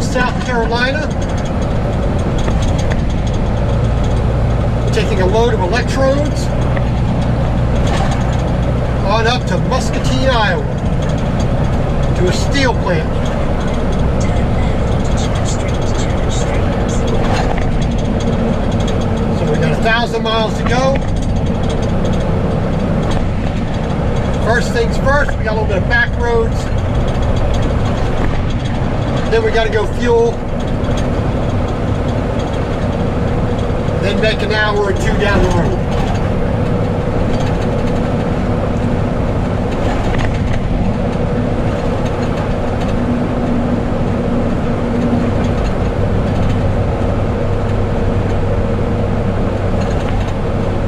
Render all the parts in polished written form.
South Carolina, taking a load of electrodes on up to Muscatine, Iowa, to a steel plant. So we got 1,000 miles to go. First things first, we got a little bit of back roads. Then we got to go fuel. Then make an hour or two down the road.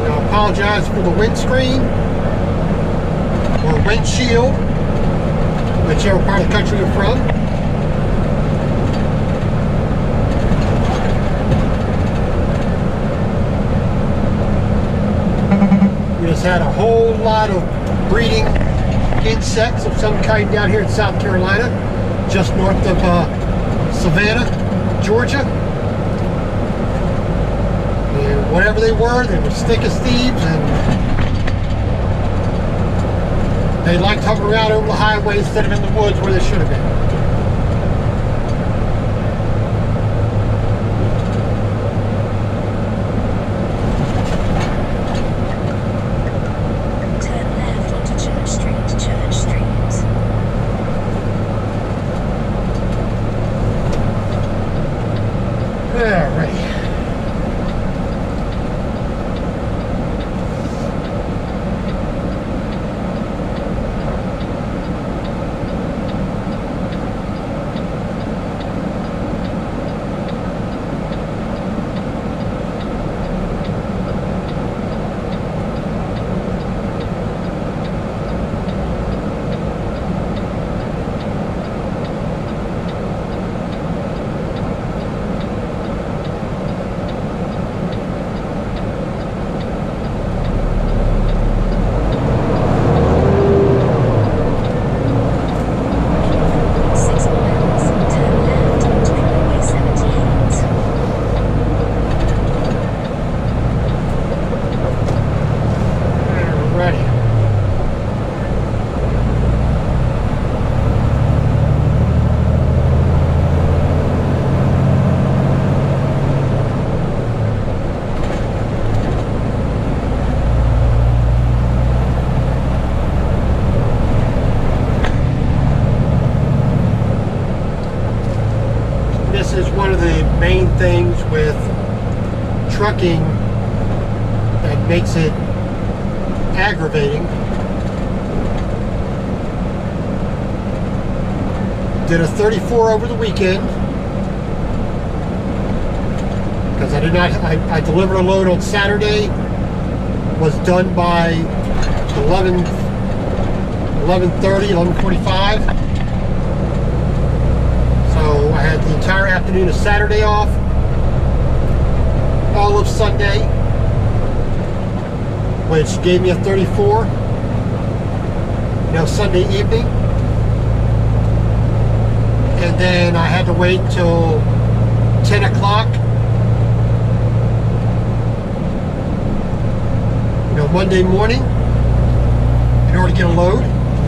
Now, I apologize for the windscreen or windshield, whichever part of the country you're from. Has had a whole lot of breeding insects of some kind down here in South Carolina, just north of Savannah, Georgia. And whatever they were as thick as thieves, and they liked to hover around over the highway instead of in the woods where they should have been. Things with trucking that makes it aggravating. Did a 34 over the weekend because I delivered a load on Saturday, was done by 11:30, 11:45. So I had the entire afternoon of Saturday off, all of Sunday, which gave me a 34. Sunday evening. And then I had to wait till 10 o'clock. You know, Monday morning, in order to get a load.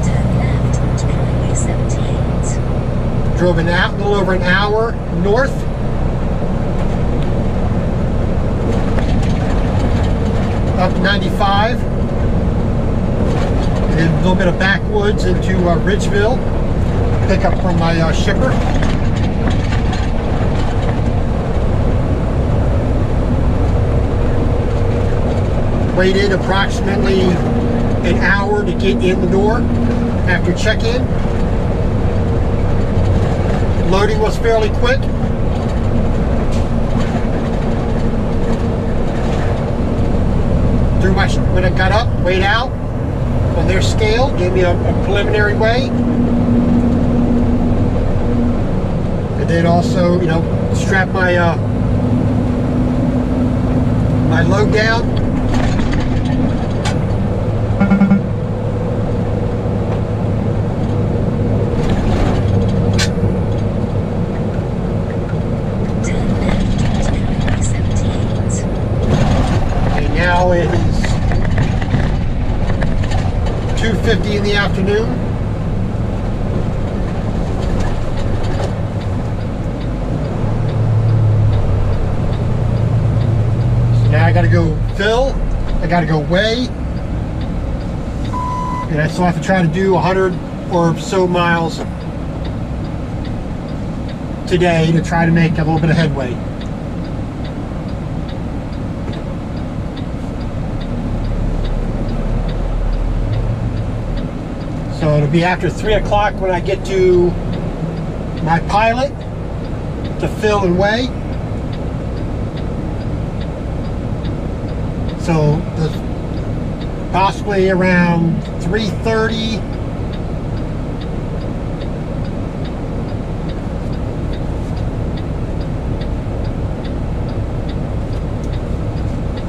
Turn left onto Highway 78. Drove a little over an hour north. Up 95. And then a little bit of backwoods into Ridgeville. Pick up from my shipper. Waited approximately an hour to get in the door after check-in. Loading was fairly quick. When I got up, weighed out on their scale, gave me a preliminary weigh. And then also, you know, strap my my load down. Now it is 2:50 in the afternoon. So now I gotta go fill, I gotta go weigh, and I still have to try to do 100 or so miles today to try to make a little bit of headway. So it'll be after 3 o'clock when I get to my pilot to fill and weigh. So possibly around 3:30.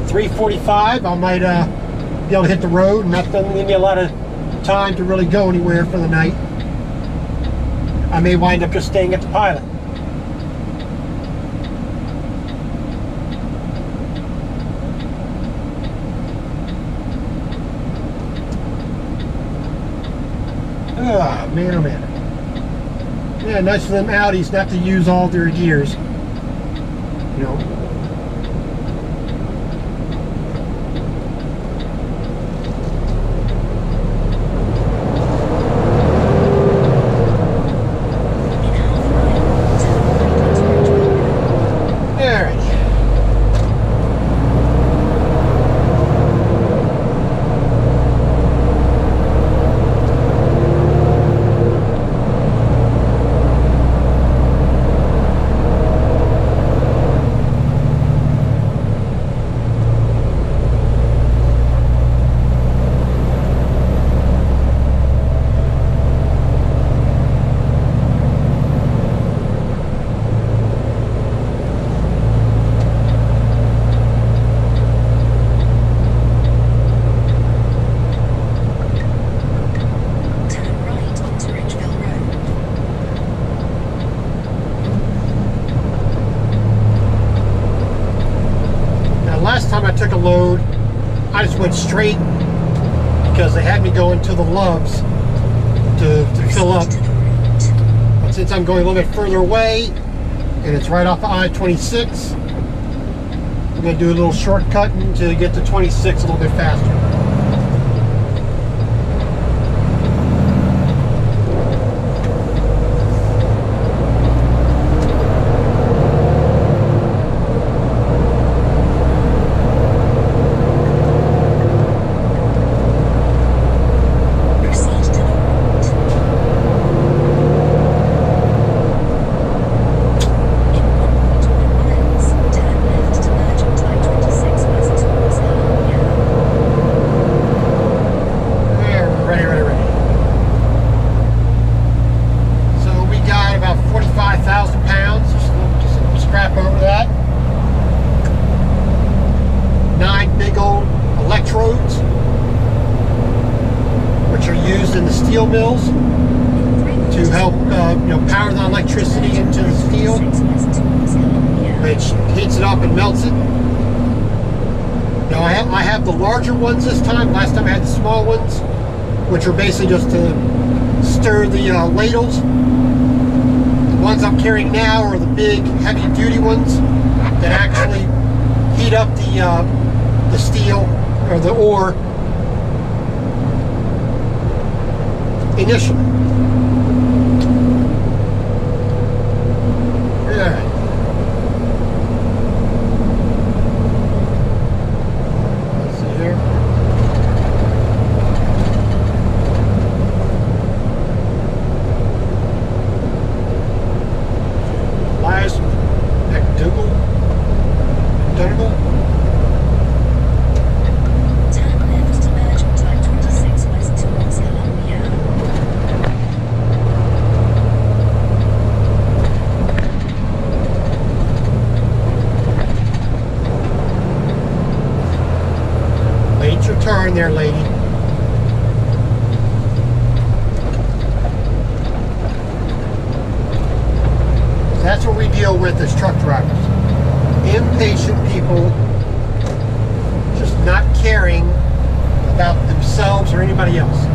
$3:45, I might be able to hit the road, and that's going to give me a lot of time to really go anywhere for the night. I may wind up just staying at the pilot. Ah, man, oh man. Yeah, nice for them Audis not to use all their gears. You know. Last time I took a load, I just went straight because they had me going to the Loves to fill up. But since I'm going a little bit further away and it's right off of I-26, I'm going to do a little shortcut to get to 26 a little bit faster. In the steel mills to help power the electricity into the steel. which heats it up and melts it. Now I have the larger ones this time. Last time I had the small ones, which are basically just to stir the ladles. The ones I'm carrying now are the big heavy-duty ones that actually heat up the steel or the ore initially. Alright. Let's see here. Last McDougal. Turn left to merge on Type 26 west towards Columbia. Wait your turn there, lady. That's what we deal with as truck drivers. Impatient people just not caring about themselves or anybody else.